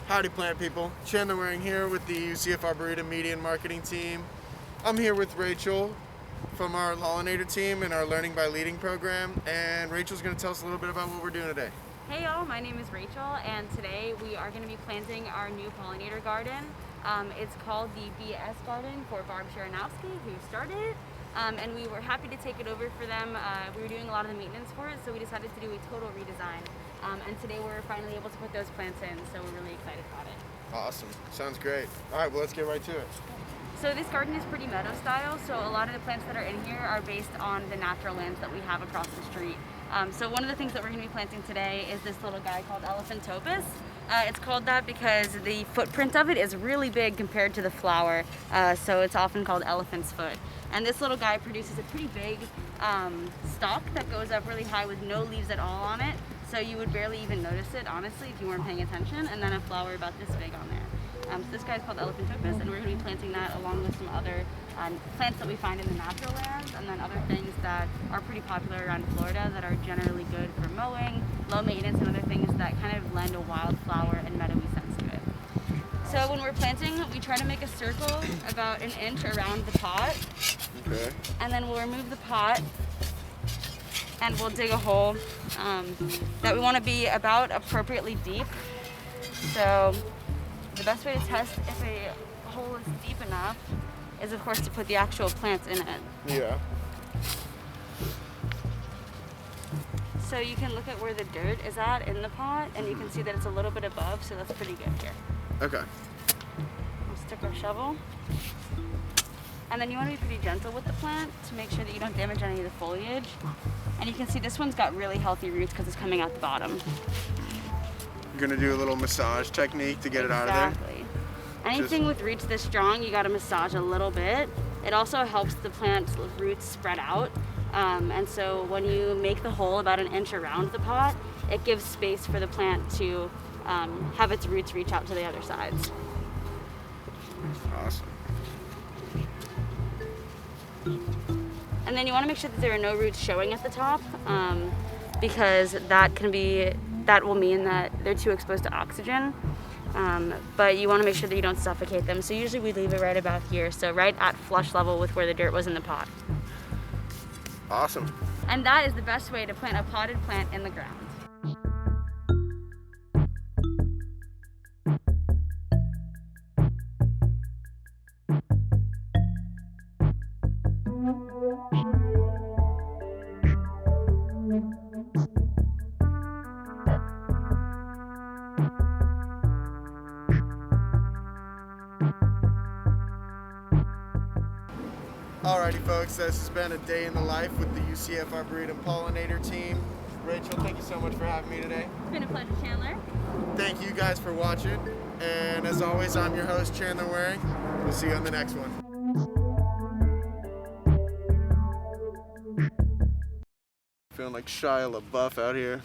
Howdy plant people, Chandler Waring here with the UCF Arboretum Media and Marketing team. I'm here with Rachel from our Pollinator team and our Learning by Leading program, and Rachel's going to tell us a little bit about what we're doing today. Hey y'all, my name is Rachel, and today we are going to be planting our new pollinator garden. It's called the BS Garden for Barb Sharonowski, who started it, and we were happy to take it over for them. We were doing a lot of the maintenance for it, so we decided to do a total redesign. And today we're finally able to put those plants in, so we're really excited about it. Awesome, sounds great. All right, well, let's get right to it. So this garden is pretty meadow style, so a lot of the plants that are in here are based on the natural lands that we have across the street. So one of the things that we're going to be planting today is this little guy called Elephantopas. It's called that because the footprint of it is really big compared to the flower, so it's often called elephant's foot. And this little guy produces a pretty big stalk that goes up really high with no leaves at all on it, so you would barely even notice it, honestly, if you weren't paying attention, and then a flower about this big on there. So this guy's called Elephantopas, and we're going to be planting that along with some other plants that we find in the natural lands, and then other things that are pretty popular around Florida that are generally good for mowing, low maintenance, and other things that kind of lend a wildflower and meadowy sense to it. So when we're planting, we try to make a circle about an inch around the pot. Okay. And then we'll remove the pot and we'll dig a hole that we want to be about appropriately deep. So the best way to test if a hole is deep enough is, of course, to put the actual plants in it. Yeah. So you can look at where the dirt is at in the pot, and you can see that it's a little bit above, so that's pretty good here. Okay. We'll stick our shovel. And then you want to be pretty gentle with the plant to make sure that you don't damage any of the foliage. And you can see this one's got really healthy roots because it's coming out the bottom. You're gonna do a little massage technique to get it out of there? Exactly. Anything with roots this strong, you gotta massage a little bit. It also helps the plant's roots spread out. And so when you make the hole about an inch around the pot, it gives space for the plant to have its roots reach out to the other sides. Awesome. And then you want to make sure that there are no roots showing at the top, because that will mean that they're too exposed to oxygen. But you want to make sure that you don't suffocate them. So usually we leave it right about here, so right at flush level with where the dirt was in the pot. Awesome. And that is the best way to plant a potted plant in the ground. Alrighty folks, this has been a day in the life with the UCF Arboretum Pollinator team. Rachel, thank you so much for having me today. It's been a pleasure, Chandler. Thank you guys for watching, and as always, I'm your host, Chandler Waring. We'll see you on the next one. Feeling like Shia LaBeouf out here.